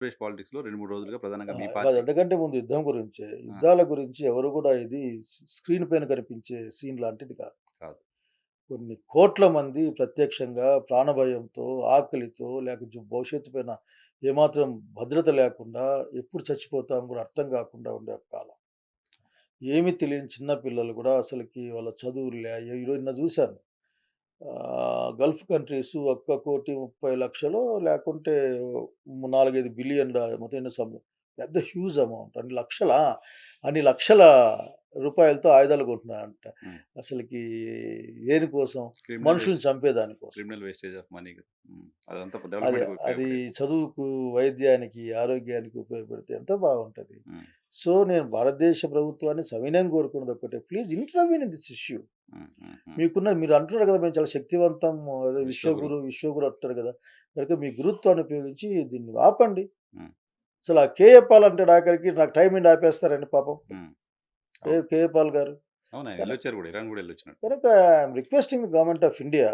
ఆంధ్రప్రదేశ్ పాలిటిక్స్‌లో 2, 3 రోజులుగా ప్రధానంగా మీ కాదు పార్టీ అంతకంటే ముందు యుద్ధం గురించే. ఆ! యుద్ధాల గురించి ఎవరు గూడా ఇది స్క్రీన్ పైన కనిపించే సీన్ లాంటిది కాదు. కాదు. కొన్ని కోట్ల మంది ప్రత్యక్షంగా ప్రాణభయంతో, ఆకలితో లేకపోతే భవిష్యత్తు పైన ఏమాత్రం భద్రత లేకుండా ఎప్పుడు చచ్చిపోతాం గూడా అర్థం గాకుండా ఉండే ఒక కాలం. ఏమీ తెలియని చిన్న పిల్లలు గూడా అసలకి వాళ్ళ చదువులే ఈరోజు నిన్న చూశాను. గల్ఫ్ కంట్రీస్ ఒక్క 1,30,00,000 లేకుంటే 4, 5 బిలియన్ మొత్తం ఎన్నో పెద్ద హ్యూజ్ అమౌంట్. అన్ని లక్షల రూపాయలతో ఆయుధాలు కొంటున్నారంట. హ్మ్. అసలకి దేనికోసం? క్రిమినల్ మనుషుల్ని వేస్ట్ చంపేదాని కోసం. క్రిమినల్ వేస్టేజ్ ఆఫ్ మనీ కదా! అదంతా అది డెవలప్‌మెంట్‌కి అది ఉపయోగపడేది. చదువుకు, వైద్యానికి, ఆరోగ్యానికి ఉపయోగపడితే ఎంతో బాగుంటది. హ్మ్. సో, నేను భారతదేశ ప్రభుత్వాన్ని సవినయంగా కోరుకున్నది ఒక్కటే. Please intervene in this issue. హ్మ్. హ్మ్. హ్మ్. మీరు అంటున్నారు కదా! మేము చాలా శక్తివంతం, అదే విశ్వగురు. విశ్వగురు అంటున్నారు కదా! కనుక మీ గురుత్వాన్ని ఉపయోగించి దీన్ని ఆపండి. హ్మ్. అసలు ఆ కేఏ పాల్ అంటాడు ఆఖరికి నాకు టైం ఏంటి ఆపేస్తారండి పాపం. హ్మ్. అవును. కేఏ పాల్ గారు. అవును. ఆయన కనుక ఎళ్ళొచ్చారు గూడా. ఇరాన్ గూడా ఎళ్ళొచ్చినట్టున్నారు. కనుక I'm requesting the government of India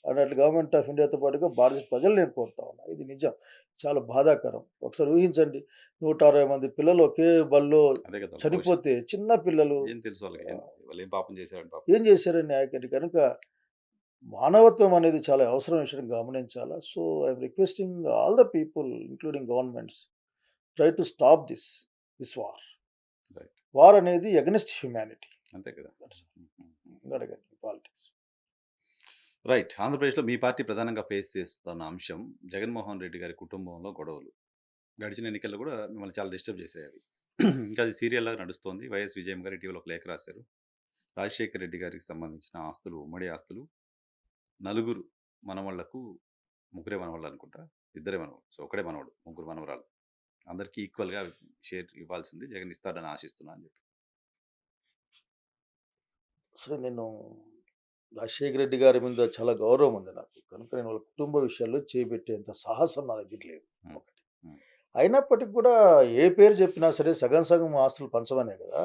అన్నట్లు గవర్నమెంట్ ఆఫ్ ఇండియాతో పాటుగా భారత ప్రజలు నేను కోరుతా ఉన్నా. ఇది నిజం. చాలా బాధాకరం. ఒకసారి ఊహించండి. 160 మంది పిల్లలు ఒకే బడిలో అదే కదా! చనిపోతే చిన్న పిల్లలు ఏం తెలుసు వాళ్ళకి? ఆహ్, వాళ్ళేం పాపం చేశారని పాపం. ఏం చేశారండి నాయకుడు కనుక మానవత్వం అనేది చాలా అవసరమైన విషయం గమనించాలా. So, I'm requesting all the people including governments try to stop this war. Right. War అనేది అగైన్స్ట్ హ్యుమానిటీ. అంతే కదా! దట్స్ హ్మ్. హ్మ్. హ్మ్. ఆల్. అడగండి పాలిటిక్స్. రైట్. ఆంధ్రప్రదేశ్‌లో మీ పార్టీ ప్రధానంగా ఫేస్ చేస్తున్న అంశం జగన్మోహన్ రెడ్డి గారి కుటుంబంలో గొడవలు. గడిచిన ఎన్నికల్లో గూడా మిమ్మల్ని చాలా డిస్టర్బ్ చేశాయి అవి. ఇంకా అది సీరియల్‌లాగా నడుస్తోంది. వైఎస్ విజయమ్మ గారు ఇటీవల ఒక లేఖ రాశారు. రాజశేఖర్ రెడ్డి గారికి సంబంధించిన ఆస్తులు, ఉమ్మడి ఆస్తులు నలుగురు మనవళ్ళకు, ముగ్గురే మనవళ్ళనుకుంటా. ఇద్దరే మనవళ్ళు. సో, ఒక్కడే మనవడు. ముగ్గురు మనవరాళ్ళు. అందరికీ ఈక్వల్‌గా షేర్ ఇవ్వాల్సింది. జగన్ ఇస్తాడని ఆశిస్తున్నా అని చెప్పి. అసలు నేను రాజశేఖర రెడ్డి గారి మీద చాలా గౌరవం ఉంది నాకు. కనుక నేను వాళ్ళ కుటుంబ విషయాల్లో చేపెట్టేంత సాహసం నా దగ్గర లేదు. హ్మ్. ఒకటి. హ్మ్. అయినప్పటికి కూడా ఏ పేరు చెప్పినా సరే సగం సగం ఆస్తులు పంచమనే కదా!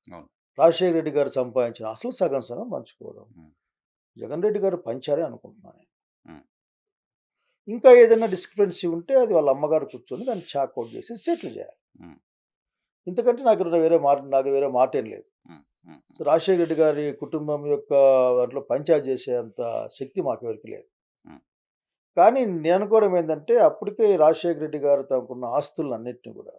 అవును. రాజశేఖర రెడ్డి గారు సంపాదించిన ఆస్తులు సగం సగం పంచుకోవడం. హ్మ్. జగన్ రెడ్డి గారు పంచారే అనుకుంటున్నాను నేను. హ్మ్. ఇంకా ఏదైనా డిస్క్రిపెన్సీ ఉంటే అది వాళ్ళ అమ్మగారు కూర్చొని దాన్ని చాక్ ఔట్ చేసి సెటిల్ చేయాలి. హ్మ్. ఇంతకంటే నాకు వేరే మాటేం లేదు. హ్మ్. హ్మ్. సో, రాజశేఖర రెడ్డి గారి కుటుంబం యొక్క దాంట్లో పంచాయతీ చేసేంత శక్తి మాకెవరికీ లేదు. హ్మ్. కానీ నేను అనుకోవడం ఏందంటే, అప్పటికే రాజశేఖర రెడ్డి గారు తమకున్న ఆస్తులన్నిటిని కూడా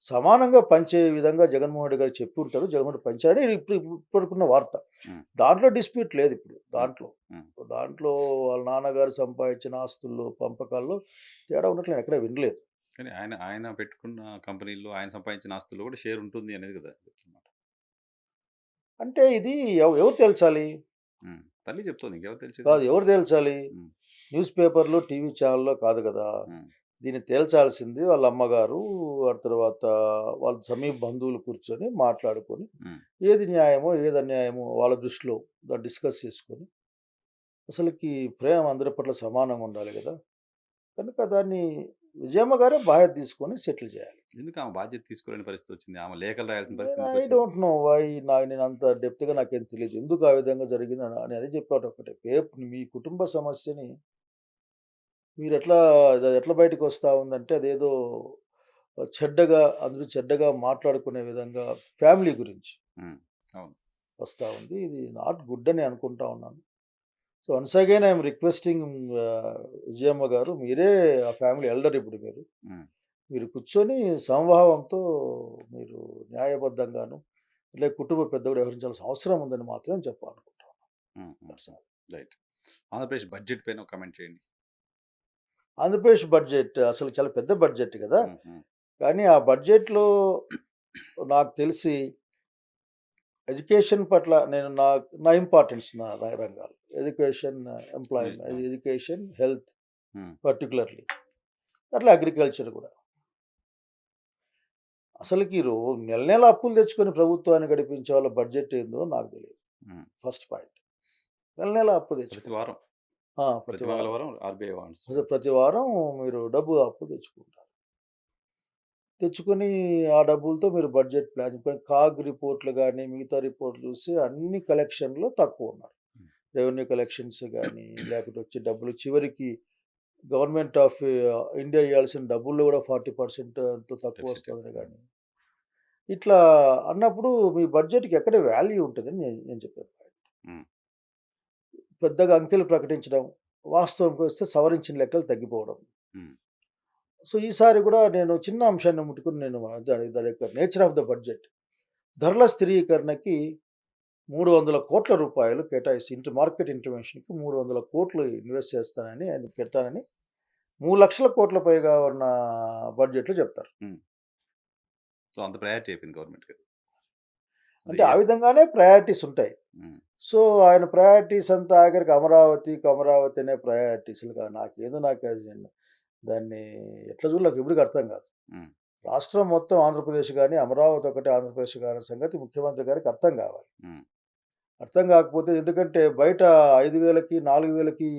సమానంగా పంచే విధంగా జగన్మోహన్ రెడ్డి గారు చెప్పుంటారు. జగన్మోహన్ రెడ్డి పంచాడని ఇప్పటికున్న వార్త. హ్మ్. దాంట్లో డిస్ప్యూట్ లేదు ఇప్పుడు. హ్మ్. దాంట్లో. హ్మ్. దాంట్లో వాళ్ళ నాన్నగారు సంపాదించిన ఆస్తుల్లో, పంపకాల్లో తేడా ఉన్నట్లు నేను ఎక్కడ వినలేదు. కానీ ఆయన ఆయన పెట్టుకున్న కంపెనీల్లో ఆయన సంపాదించిన ఆస్తుల్లో కూడా షేర్ ఉంటుంది అనేది కదా! మాట. అంటే ఇది ఎవరు తేల్చాలి? హ్మ్. తల్లి చెప్తోంది. ఇంకెవరు కాదు తెలిసేదేంటి? ఎవరు తేల్చాలి? హ్మ్. న్యూస్ పేపర్‌లో, టీవీ ఛానెల్‌లో కాదు కదా! హ్మ్. దీన్ని తేల్చాల్సింది వాళ్ళ అమ్మగారు, ఆ తర్వాత వాళ్ళ సమీప బంధువులు కూర్చొని మాట్లాడుకొని, హ్మ్. ఏది న్యాయమో, ఏది అన్యాయమో వాళ్ళ దృష్టిలో దాన్ని డిస్కస్ చేసుకొని, అసలకి ప్రేమ అందరి పట్ల సమానంగా ఉండాలి గదా! కనుక దాన్ని విజయమ్మ గారే బాధ్యత తీసుకొని సెటిల్ చేయాలి. ఎందుకు ఆమె బాధ్యత తీసుకోలేని పరిస్థితి వచ్చింది? ఆమె లేఖలు రాయాల్సిన పరిస్థితి నేను ఐ ఎందుకొచ్చింది? డోంట్ నో వై నేను అంత డెప్త్‌గా నాకేం తెలీదు. ఎందుకు ఆ విధంగా జరిగిందని అని అదే చెప్పాను ఒకటే. మీ కుటుంబ సమస్యని మీరెట్లా ఎట్లా బయటకొస్తా ఉందంటే అదేదో చెడ్డగా మాట్లాడుకునే విధంగా ఫ్యామిలీ గురించి హ్మ్. అవును. వస్తా ఉంది. ఇది నాట్ గుడ్ అని అనుకుంటా ఉన్నాను. So, once again I am requesting Vijayamma గారు మీరే ఆ ఫ్యామిలీ ఎల్డర్ ఇప్పుడు మీరు. హ్మ్. మీరు కూర్చొని సమభావంతో మీరు న్యాయబద్ధంగాను, అంటే కుటుంబ పెద్దగా వ్యవహరించాల్సిన అవసరం ఉందని మాత్రమే చెప్పాలనుకుంటున్నాను. హ్మ్. హ్మ్. దట్స్ హ్మ్. ఆల్. రైట్. ఆంధ్రప్రదేశ్ బడ్జెట్ పైన ఒక కామెంట్ చేయండి. ఆంధ్రప్రదేశ్ బడ్జెట్ అసలు చాలా పెద్ద బడ్జెట్ కదా! హ్మ్. హ్మ్. కానీ ఆ బడ్జెట్‌లో నాకు తెలిసి ఎడ్యుకేషన్ పట్ల నేను నా నా ఇంపార్టెన్స్ నా రంగాలు. ఎడ్యుకేషన్, అవును. ఎడ్యుకేషన్, హెల్త్ హ్మ్. పర్టిక్యులర్‌లీ. అట్లా అగ్రికల్చర్ కూడా. అసలుకి నెల నెల అప్పులు తెచ్చుకొని ప్రభుత్వాన్ని గడిపించే వాళ్ళ బడ్జెట్ ఏందో నాకు తెలీదు. హ్మ్. First point. నెల నెల అప్పు ప్రతి తెచ్చుకుంటారు. వారం, ప్రతి ప్రతి వారం. మంగళవారం ఆర్‌బీఐ వాన్స్. అసలు ప్రతి వారం మీరు అప్పు తెచ్చుకుంటారు. తెచ్చుకొని ఆ డబ్బులతో మీరు బడ్జెట్ ప్లాన్ కాగ్ రిపోర్ట్‌లు గాని, మిగతా రిపోర్ట్‌లు చూసి అన్ని కలెక్షన్‌లో తక్కువున్నారు. హ్మ్. రెవెన్యూ కలెక్షన్స్ గాని, లేకపోతే వచ్చే డబ్బులు చివరికి గవర్నమెంట్ ఆఫ్ ఇండియా ఇవ్వాల్సిన డబ్బుల్లో కూడా 40% ఎంతో తక్కువ డెఫిసిట్. వస్తుందని కానీ ఇట్లా అన్నప్పుడు మీ బడ్జెట్‌కి ఎక్కడ వాల్యూ ఉంటదని నేను చెప్పాను. హ్మ్. పెద్దగా అంకెలు ప్రకటించడం, వాస్తవంకి వస్తే సవరించిన లెక్కలు తగ్గిపోవడం. హ్మ్. సో, ఈసారి కూడా నేను చిన్న అంశాన్ని ముట్టుకొని దాని యొక్క నేచర్ ఆఫ్ ద బడ్జెట్. ధరల స్థిరీకరణకి రూ. 300,00,00,000 కేటాయిసి మార్కెట్ ఇంటర్వెన్షన్‌కి 300,00,00,000 ఇన్వెస్ట్ చేస్తానని ఆయన పెడతానని 3,00,000,00,000 పైగా ఉన్న బడ్జెట్‌లో చెప్తారు. హ్మ్. సో, అంత ప్రయారిటీ అయిపోయింది గవర్నమెంట్‌కి. అది అంటే ఆ ఎస్. విధంగానే ప్రయారిటీస్ ఉంటాయి. హ్మ్. సో, ఆయన ప్రయారిటీస్ అంతా ఆఖరికి అమరావతి అనే ప్రయారిటీస్‌లుగా దాన్ని ఎట్లా చూడాలో నాకు ఇప్పటికి అర్థం కాదు. హ్మ్. రాష్ట్రం మొత్తం ఆంధ్రప్రదేశ్ గాని, అమరావతి ఒకటే ఆంధ్రప్రదేశ్ గాని సంగతి ముఖ్యమంత్రి గారికి అర్థం కావాలి. హ్మ్. అర్థం కాకపోతే ఎందుకంటే బయట 5,000కి, 4,000కి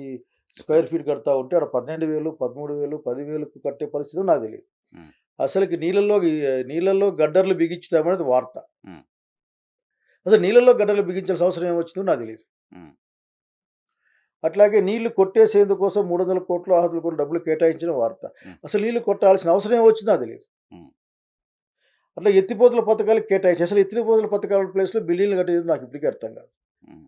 స్క్వేర్ ఎస్ఎఫ్టీ. ఫీట్ కడతా ఉంటే ఆడ 12,000, 13,000, 10,000కి కట్టే పరిస్థితి నాకు తెలీదు. హ్మ్. అసలుకి నీళ్ళల్లో గడ్డర్లు బిగించుతామనేది వార్త. హ్మ్. అసలు నీళ్ళల్లో గడ్డర్లు బిగించాల్సిన అవసరం ఏమొచ్చిందో నాకు తెలీదు. హ్మ్. అట్లాగే నీళ్లు కొట్టేసేందుకోసం 300,00,00,000, 600,00,00,000 డబ్బులు కేటాయించిన వార్త. హ్మ్. అసలు నీళ్లు కొట్టాల్సిన అవసరం ఏమొచ్చిందో నాకు తెలీదు. హ్మ్. అట్లా ఎత్తిపోతల పథకాలకు కేటాయించి అసలు ఎత్తిపోతల పథకాల ప్లేస్‌లో బిల్డింగ్లు కట్టేది నాకు ఇప్పటికీ అర్థం కాదు. హ్మ్.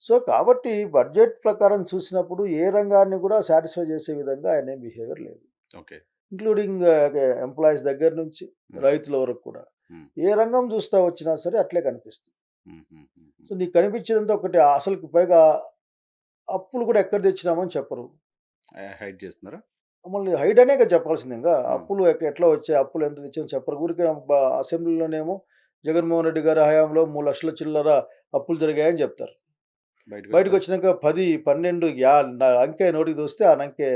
సో, కాబట్టి బడ్జెట్ ప్రకారం చూసినప్పుడు ఏ రంగాన్ని కూడా సాటిస్ఫై చేసే విధంగా ఆయన బిహేవియర్ లేదు. ఓకే. ఇంక్లూడింగ్ ఎంప్లాయీస్ దగ్గర నుంచి హ్మ్. రైతుల వరకు కూడా. హ్మ్. ఏ రంగం చూస్తా వచ్చినా సరే అట్లే కనిపిస్తుంది. హ్మ్. హ్మ్. హ్మ్. సో, నీకు కనిపించేదంతా ఒకటే అసలుకి పైగా అప్పులు కూడా ఎక్కడ తెచ్చినామని చెప్పరు. హైడ్ చేస్తున్నారా? మమ్మల్ని హైడ్ అనేగా చెప్పాల్సింది ఇంగా. హ్మ్. అప్పులు ఎట్లా వచ్చాయి? అప్పులు ఎంత తెచ్చామో చెప్పరు. ఊరికే అసెంబ్లీలోనేమో జగన్మోహన్ రెడ్డి గారి హయాంలో 3,00,000 చిల్లర అప్పులు జరిగాయని చెప్తారు. బయటకొస్తే బయటకొచ్చినాక 10, 12 అంకె నోటికి దోస్తే ఆ అంకె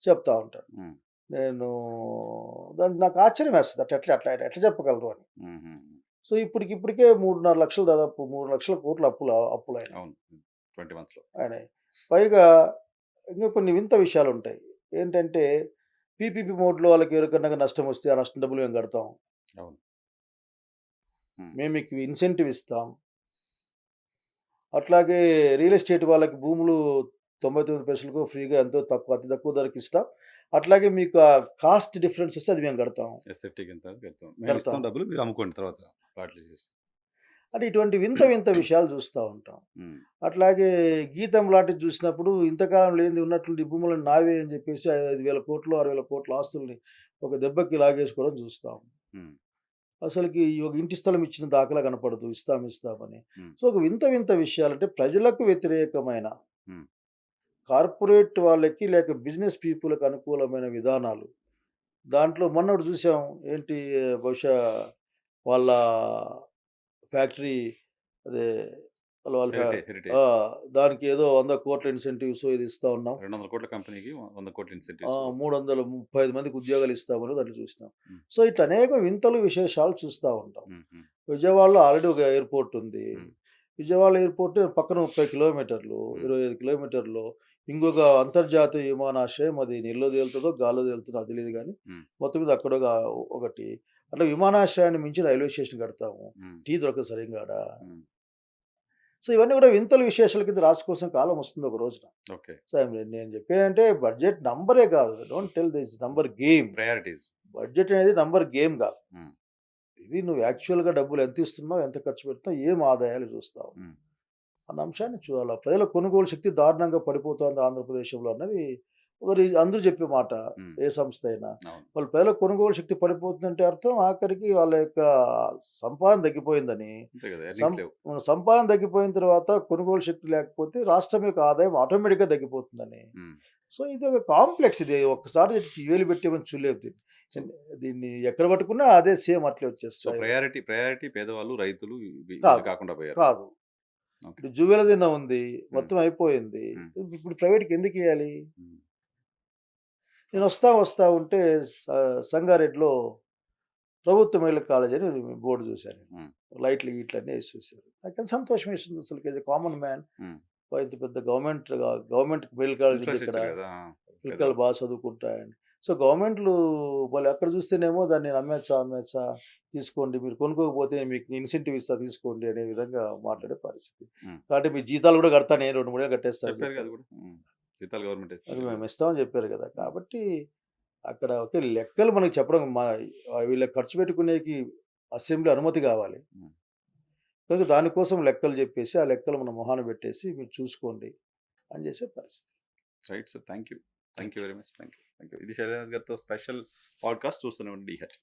చెప్తా ఉంటారు. హ్మ్. నేను నాకు ఆశ్చర్యమేస్తది. ఎట్లా చెప్పగలరు అని. హుహు. సో, ఇప్పటికే 3,500,000 దాదాపు 3,00,000,00,000 అప్పులయినాయి అవును. 20 మంత్స్‌లో. ఆయనయి. పైగా ఇంకా కొన్ని వింత విషయాలుంటాయి. ఏంటంటే పీపీపీ మోడ్‌లో వాళ్ళకి ఎవరికన్నా నష్టమొస్తే ఆ నష్టం డబ్బులు మేము కడతాం. అవును. హ్మ్. మేము మీకు ఇన్సెంటివ్ ఇస్తాం. అట్లాగే రియల్ ఎస్టేట్ వాళ్ళకి భూములు 99 పైసలకో ఫ్రీగా ఎంతో తక్కువ అతి తక్కువ ధరకి ఇస్తాం. అట్లాగే మీకు ఆ కాస్ట్ డిఫరెన్స్ వస్తే అది మేము కడతాం. ఎస్ఎఫ్టీకి ఎంత కడతాం. మేమిస్తాం కడతాం. డబ్బులు మీరు అమ్ముకోండి తర్వాత వాటిలో చేసి. అంటే ఇటువంటి వింత వింత విషయాలు చూస్తా ఉంటాం. హ్మ్. అట్లాగే గీతం లాంటిది చూసినప్పుడు ఇంతకాలం లేనిది ఉన్నట్లుండి ఈ భూములు నావే అని చెప్పేసి 5,000,00,00,000, 6,000,00,00,000 ఆస్తుల్ని ఒక దెబ్బకి లాగేసుకోవడం చూస్తాం. హ్మ్. అసలకి ఒక ఇంటి స్థలం ఇచ్చిన దాఖలా కనపడదు. ఇస్తామని. హ్మ్. సో, ఒక వింత వింత విషయాలంటే ప్రజలకు వ్యతిరేకమైన హ్మ్. కార్పొరేట్ వాళ్ళకి లేక బిజినెస్ పీపుల్‌కి అనుకూలమైన విధానాలు. దాంట్లో మొన్నొకటి చూసాం. ఏంటి బహుశా వాళ్ళ ఫ్యాక్టరీ అదే వాళ్ళ ఆ! హెరిటేజ్. దానికి ఏదో 100,00,00,000 ఇన్సెంటివ్సో ఇది ఇస్తా ఉన్నాం. 200,00,00,000 కంపెనీకి 100,00,00,000 ఇన్సెంటివ్స్. 335 మందికి ఉద్యోగాలు ఇస్తామని దాంట్లో చూసినాం. హ్మ్. సో, ఇట్లా అనేక వింతలు విశేషాలు చూస్తా ఉంటాం. హ్మ్. హ్మ్. విజయవాడలో ఆల్రెడీ ఒక ఎయిర్‌పోర్ట్ ఉంది. హ్మ్. విజయవాడ ఎయిర్‌పోర్ట్ పక్కన 30 కిలోమీటర్లు, హ్మ్. 25 కిలోమీటర్లు ఇంకొక అంతర్జాతీయ విమానాశ్రయం అది నీళ్ళలో తేలుతదో, గాల్లో తేలుతదో నాకు తెలీదు గానీ, హ్మ్. మొత్తం మీద అక్కడ ఒకటి. అట్లా విమానాశ్రయాన్ని మించి రైల్వే స్టేషన్ కడతాము. హ్మ్. టీ దొరకదు సరింగా ఆడ. హ్మ్. సో, ఇవన్నీ కూడా వింతలు విశేషాల కింద రాసుకోవాల్సిన కాలం వస్తుంది ఒక రోజున. ఓకే. సో, నేను చెప్పేదంటే బడ్జెట్ నంబరే కాదు. Don't tell this number game. Priorities. Budget అనేది నంబర్ గేమ్ కాదు. హ్మ్. ఇది నువ్వు యాక్చువల్‌గా డబ్బులు ఎంత ఇస్తున్నావు, ఎంత ఖర్చు పెడుతున్నావు, ఏం ఆదాయాలు చూస్తావు హ్మ్. అన్న అంశాన్ని చూడాల. ప్రజల కొనుగోలు శక్తి దారుణంగా పడిపోతోంది ఆంధ్రప్రదేశ్‌లో అన్నది అందరూ చెప్పే మాట. హ్మ్. ఏ సంస్థ అయినా. అవును. వాళ్ళ ప్రజల కొనుగోలు శక్తి పడిపోతుందంటే అర్థం ఆఖరికి వాళ్ళ యొక్క సంపాదన తగ్గిపోయిందని. అంతే కదా! సం ఎర్నింగ్స్ లేవు. సంపాదన తగ్గిపోయిన తర్వాత కొనుగోలు శక్తి లేకపోతే రాష్ట్రం యొక్క ఆదాయం ఆటోమేటిక్‌గా తగ్గిపోతుందని. హ్మ్. సో, ఇది ఒక కాంప్లెక్స్ ఇది. ఒక్కసారి వేలు పెట్టి మనం చూడలేము దీన్ని. సో, దీన్ని ఎక్కడ పట్టుకున్నా అదే సేమ్ అట్లే సో వచ్చేస్తాయి. ప్రయారిటీ పేదవాళ్ళు, రైతులు వీళ్ళు కాదు. కాకుండా పోయారు. కాదు. ఓకే. ఇప్పుడు జువ్వెలదిన్న ఉంది. హ్మ్. మొత్తం అయిపోయింది. హ్మ్. ఇప్పుడు ప్రైవేట్‌కి ఎందుకియ్యాలి? హ్మ్. నేను వస్తా ఉంటే స సంగారెడ్డిలో ప్రభుత్వ మహిళా కాలేజ్ అని బోర్డ్ చూశాను. హ్మ్. లైట్లు గిట్లు అన్నీ ఏసి చూసారు. నాకెంత సంతోషం వేసింది అసలుకి యాస్ ఎ కామన్ మ్యాన్. హ్మ్. ఇంత పెద్ద గవర్నమెంట్ మెడికల్ కాలేజ్ ఉంది ఇక్కడ. ఇన్‌ఫ్రాస్ట్రక్చర్ గదా! పిల్లకాయలు పేదవాళ్ళు. బాగా చదువుకుంటాయని. సో, గవర్నమెంట్‌లు వాళ్ళు ఎక్కడ చూస్తేనేమో దాన్ని అమ్మేచ్చా తీసుకోండి. మీరు కొనుక్కోకపోతే మీకు ఇన్సెంటివ్ ఇస్తా తీసుకోండి అనే విధంగా మాట్లాడే పరిస్థితి. హ్మ్. కాబట్టి మీ జీతాలు కూడా కడతా నేను 2, 3 ఏళ్ళు కట్టేస్తా అని చెప్పారుగా చెప్పారు. అది గూడా. హ్మ్. జీతాలు గవర్నమెంట్ అది ఇస్తుంది. మేము ఇస్తామని చెప్పారు కదా! కాబట్టి అక్కడ ఓకే లెక్కలు మనకు చెప్పడం వీళ్ళకి ఖర్చు పెట్టుకునేకి అసెంబ్లీ అనుమతి కావాలి. హ్మ్. కనుక దానికోసం లెక్కలు చెప్పేసి, ఆ లెక్కలు మన మొహాన పెట్టేసి మీరు చూసుకోండి అని చేసే పరిస్థితి. Right sir. Thank you. Thank thank you you. Very much. Thank you. Thank you. ఇది శైలజ గారితో స్పెషల్ పాడ్‌కాస్ట్ చూస్తూనే ఉండండి. డీ హెడ్.